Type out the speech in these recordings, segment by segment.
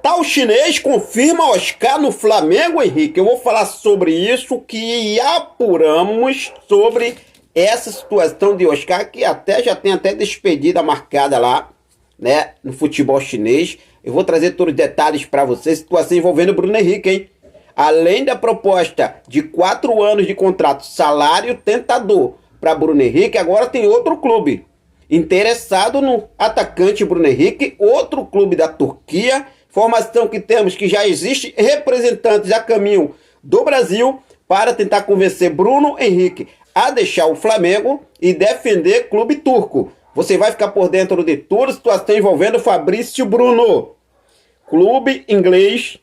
Portal chinês confirma Oscar no Flamengo, Henrique. Eu vou falar sobre isso, que apuramos sobre essa situação de Oscar, que até já tem até despedida marcada lá, né, no futebol chinês. Eu vou trazer todos os detalhes para você, situação envolvendo o Bruno Henrique, hein? Além da proposta de 4 anos de contrato, salário tentador para Bruno Henrique, agora tem outro clube interessado no atacante Bruno Henrique, outro clube da Turquia. Informação que temos que já existe representantes a caminho do Brasil para tentar convencer Bruno Henrique a deixar o Flamengo e defender clube turco. Você vai ficar por dentro de toda a situação envolvendo Fabrício Bruno. Clube inglês,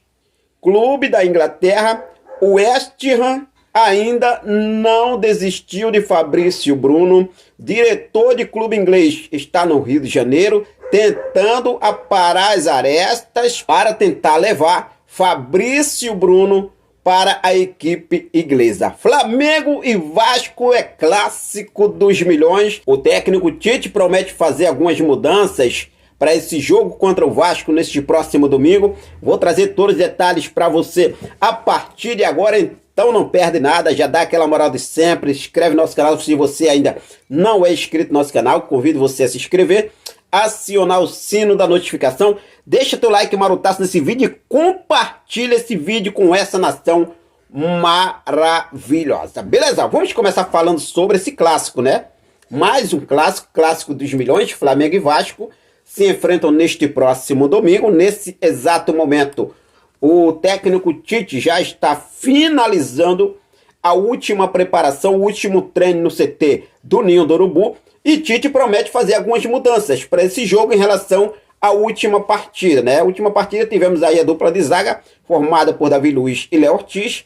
clube da Inglaterra, o West Ham ainda não desistiu de Fabrício Bruno. Diretor de clube inglês está no Rio de Janeiro, tentando aparar as arestas para tentar levar Fabrício Bruno para a equipe inglesa. Flamengo e Vasco é clássico dos milhões. O técnico Tite promete fazer algumas mudanças para esse jogo contra o Vasco neste próximo domingo. Vou trazer todos os detalhes para você a partir de agora. Então não perde nada, já dá aquela moral de sempre, inscreve no nosso canal se você ainda não é inscrito no nosso canal, convido você a se inscrever, acionar o sino da notificação, deixa teu like marutaço nesse vídeo e compartilha esse vídeo com essa nação maravilhosa. Beleza? Vamos começar falando sobre esse clássico, né? Mais um clássico, clássico dos milhões. Flamengo e Vasco se enfrentam neste próximo domingo. Nesse exato momento, o técnico Tite já está finalizando a última preparação, o último treino no CT do Ninho do Urubu. E Tite promete fazer algumas mudanças para esse jogo em relação à última partida, né? A última partida tivemos aí a dupla de zaga, formada por Davi Luiz e Léo Ortiz.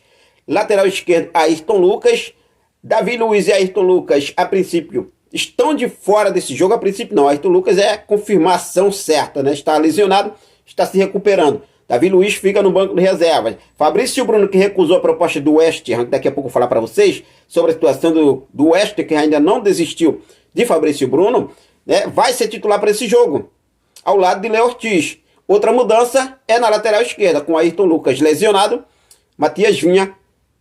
Lateral esquerdo, Ayrton Lucas. Davi Luiz e Ayrton Lucas, a princípio, estão de fora desse jogo. A princípio não, Ayrton Lucas é confirmação certa, né? Está lesionado, está se recuperando. Davi Luiz fica no banco de reservas. Fabrício Bruno, que recusou a proposta do West Ham, daqui a pouco eu vou falar para vocês sobre a situação do West Ham, que ainda não desistiu de Fabrício Bruno, né, vai ser titular para esse jogo, ao lado de Léo Ortiz. Outra mudança é na lateral esquerda, com Ayrton Lucas lesionado. Matias Vinha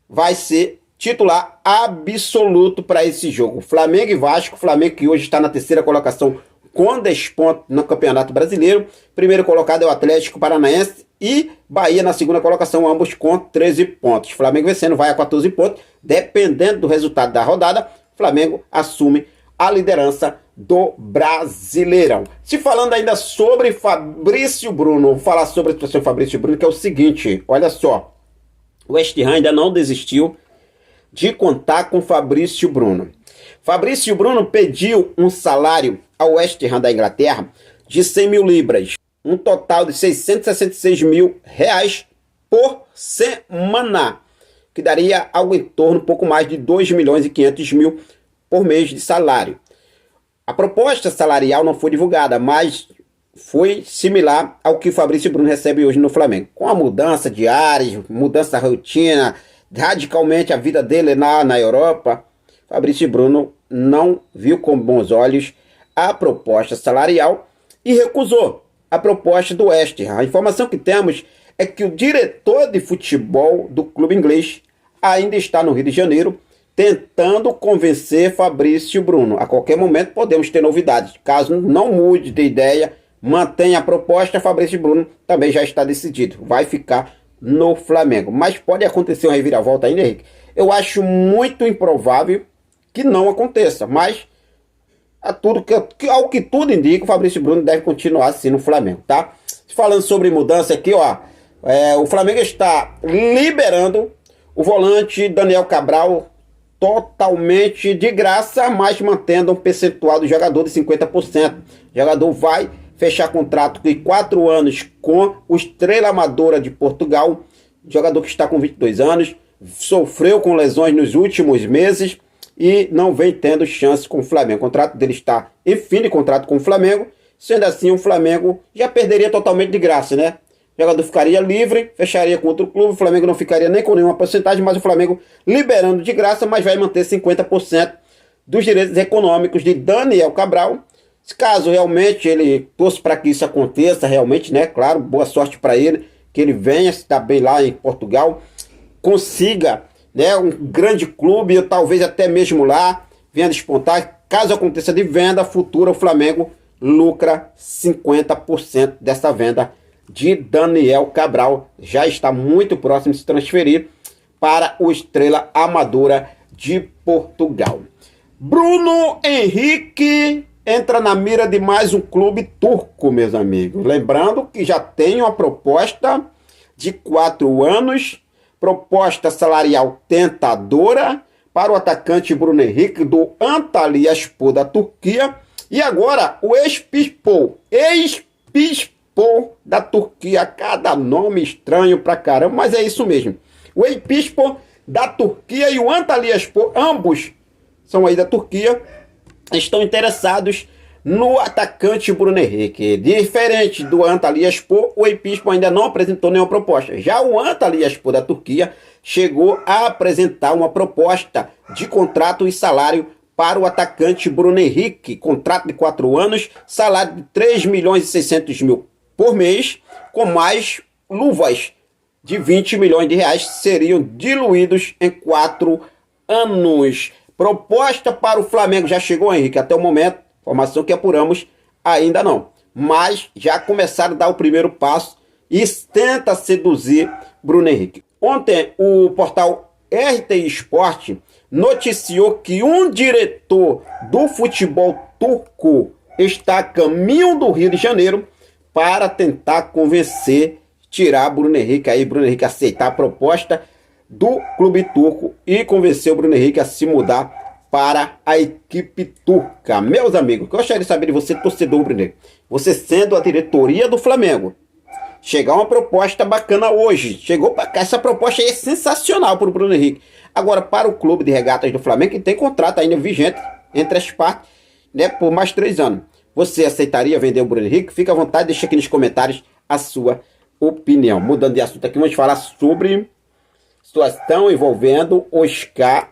vai ser titular absoluto para esse jogo. Flamengo e Vasco, Flamengo que hoje está na terceira colocação com 10 pontos no Campeonato Brasileiro. Primeiro colocado é o Atlético Paranaense e Bahia na segunda colocação, ambos com 13 pontos. Flamengo vencendo vai a 14 pontos. Dependendo do resultado da rodada, Flamengo assume a liderança do Brasileirão. Se falando ainda sobre Fabrício Bruno, vou falar sobre a situação do Fabrício Bruno, que é o seguinte, olha só. O West Ham ainda não desistiu de contar com Fabrício Bruno. Fabrício Bruno pediu um salário ao West Ham da Inglaterra de 100 mil libras, um total de 666 mil reais por semana, que daria algo em torno, um pouco mais de 2 milhões e 500 mil por mês de salário. A proposta salarial não foi divulgada, mas foi similar ao que o Fabrício Bruno recebe hoje no Flamengo. Com a mudança de áreas, mudança da rotina, radicalmente a vida dele lá na Europa, Fabrício Bruno não viu com bons olhos a proposta salarial e recusou a proposta do West Ham. A informação que temos é que o diretor de futebol do clube inglês ainda está no Rio de Janeiro, tentando convencer Fabrício Bruno. A qualquer momento podemos ter novidades. Caso não mude de ideia, mantenha a proposta, Fabrício Bruno também já está decidido. Vai ficar no Flamengo. Mas pode acontecer uma reviravolta ainda, Henrique. Eu acho muito improvável que não aconteça. Mas, ao que tudo indica, o Fabrício Bruno deve continuar assim no Flamengo, tá? Falando sobre mudança aqui, ó. O Flamengo está liberando o volante Daniel Cabral totalmente de graça, mas mantendo um percentual do jogador de 50%. O jogador vai fechar contrato de 4 anos com o Estrela Amadora de Portugal, jogador que está com 22 anos, sofreu com lesões nos últimos meses e não vem tendo chance com o Flamengo. O contrato dele está em fim de contrato com o Flamengo, sendo assim o Flamengo já perderia totalmente de graça, né? O jogador ficaria livre, fecharia com outro clube, o Flamengo não ficaria nem com nenhuma porcentagem, mas o Flamengo liberando de graça, mas vai manter 50% dos direitos econômicos de Daniel Cabral, Caso realmente ele torça para que isso aconteça realmente, né? Claro, boa sorte para ele, que ele venha se dar bem lá em Portugal, consiga, né, um grande clube, ou talvez até mesmo lá, venha despontar. Caso aconteça de venda futura, o Flamengo lucra 50% dessa venda de Daniel Cabral. Já está muito próximo de se transferir para o Estrela Amadora de Portugal. Bruno Henrique entra na mira de mais um clube turco, meus amigos. Lembrando que já tem uma proposta de 4 anos, proposta salarial tentadora para o atacante Bruno Henrique do Antalyaspor da Turquia. E agora o ex-Pispor da Turquia. Cada nome estranho pra caramba, mas é isso mesmo. O ex-Pispor da Turquia e o Antalyaspor, ambos são aí da Turquia, estão interessados no atacante Bruno Henrique. Diferente do Antalyaspor, o ex-Pispor ainda não apresentou nenhuma proposta. Já o Antalyaspor da Turquia chegou a apresentar uma proposta de contrato e salário para o atacante Bruno Henrique. Contrato de 4 anos, salário de 3 milhões e 600 mil por mês, com mais luvas de 20 milhões de reais seriam diluídos em 4 anos. Proposta para o Flamengo já chegou, Henrique? Até o momento, informação que apuramos, ainda não. Mas já começaram a dar o primeiro passo e tenta seduzir Bruno Henrique. Ontem, o portal RTI Sport noticiou que um diretor do futebol turco está a caminho do Rio de Janeiro para tentar convencer, tirar Bruno Henrique, aí Bruno Henrique aceitar a proposta do clube turco e convencer o Bruno Henrique a se mudar para a equipe turca. Meus amigos, eu gostaria de saber de você, torcedor Bruno Henrique, você sendo a diretoria do Flamengo, chegar uma proposta bacana hoje, chegou para cá, essa proposta é sensacional para o Bruno Henrique. Agora, para o clube de regatas do Flamengo, que tem contrato ainda vigente entre as partes, né, por mais 3 anos, você aceitaria vender o Bruno Henrique? Fica à vontade, deixa aqui nos comentários a sua opinião. Mudando de assunto aqui, vamos falar sobre situação envolvendo Oscar.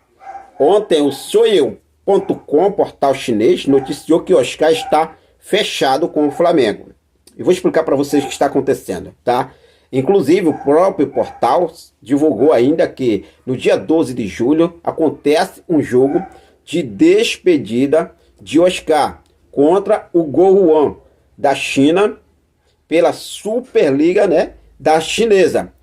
Ontem o Soyeu.com, portal chinês, noticiou que Oscar está fechado com o Flamengo. E vou explicar para vocês o que está acontecendo, tá? Inclusive, o próprio portal divulgou ainda que no dia 12 de julho acontece um jogo de despedida de Oscar contra o Gohuan da China pela Superliga, né, da chinesa.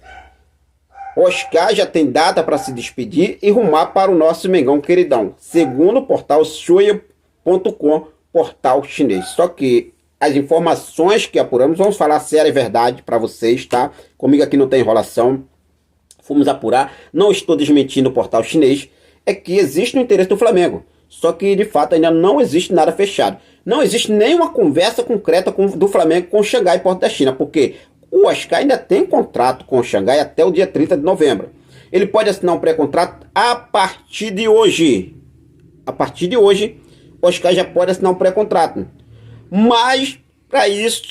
Oscar já tem data para se despedir e rumar para o nosso Mengão queridão, segundo o portal Shuya.com, portal chinês. Só que as informações que apuramos, vamos falar séria e verdade para vocês, tá? Comigo aqui não tem enrolação, fomos apurar, não estou desmentindo o portal chinês, é que existe o interesse do Flamengo, só que de fato ainda não existe nada fechado. Não existe nenhuma conversa concreta do Flamengo com o Xangai Porto da China, porque o Oscar ainda tem contrato com o Xangai até o dia 30 de novembro. Ele pode assinar um pré-contrato a partir de hoje. A partir de hoje, o Oscar já pode assinar um pré-contrato. Mas, para isso,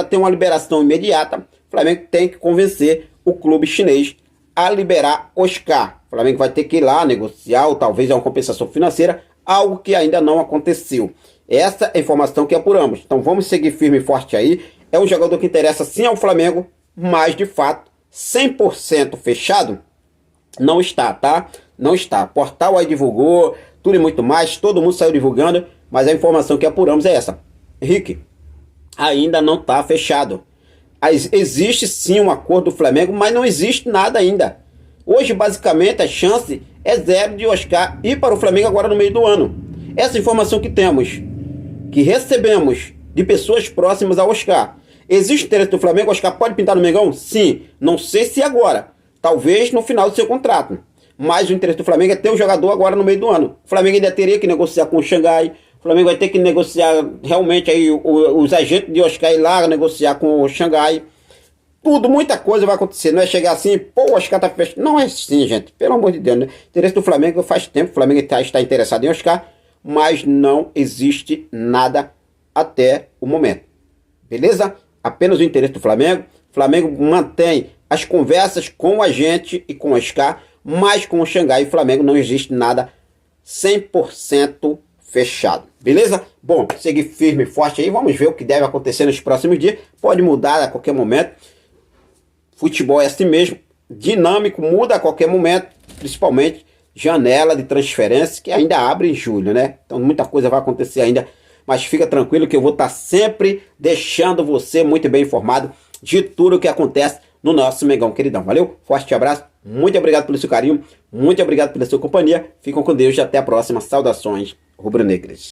ter uma liberação imediata, o Flamengo tem que convencer o clube chinês a liberar Oscar. O Flamengo vai ter que ir lá negociar, ou talvez uma compensação financeira, algo que ainda não aconteceu. Essa é a informação que apuramos. Então vamos seguir firme e forte aí. É um jogador que interessa sim ao Flamengo, mas de fato 100% fechado não está, tá? Não está. O portal aí divulgou, tudo e muito mais, todo mundo saiu divulgando, mas a informação que apuramos é essa. Henrique, ainda não está fechado. Existe sim um acordo do Flamengo, mas não existe nada ainda. Hoje basicamente a chance é 0 de Oscar ir para o Flamengo agora no meio do ano. Essa informação que temos, que recebemos de pessoas próximas ao Oscar. Existe interesse do Flamengo? O Oscar pode pintar no Mengão? Sim. Não sei se agora. Talvez no final do seu contrato. Mas o interesse do Flamengo é ter o jogador agora no meio do ano. O Flamengo ainda teria que negociar com o Xangai. O Flamengo vai ter que negociar realmente aí os agentes de Oscar ir lá negociar com o Xangai. Tudo, muita coisa vai acontecer. Não é chegar assim, pô, o Oscar tá fechado. Não é assim, gente. Pelo amor de Deus, né? O interesse do Flamengo faz tempo. O Flamengo está interessado em Oscar. Mas não existe nada até o momento. Beleza? Apenas o interesse do Flamengo. O Flamengo mantém as conversas com a gente e com o Oscar, mas com o Xangai e o Flamengo não existe nada 100% fechado, beleza? Bom, seguir firme e forte aí, vamos ver o que deve acontecer nos próximos dias, pode mudar a qualquer momento, futebol é assim mesmo, dinâmico, muda a qualquer momento, principalmente janela de transferência que ainda abre em julho, né? Então muita coisa vai acontecer ainda, mas fica tranquilo que eu vou estar sempre deixando você muito bem informado de tudo o que acontece no nosso Mengão queridão. Valeu? Forte abraço, muito obrigado pelo seu carinho, muito obrigado pela sua companhia, fiquem com Deus e até a próxima. Saudações rubro-negras.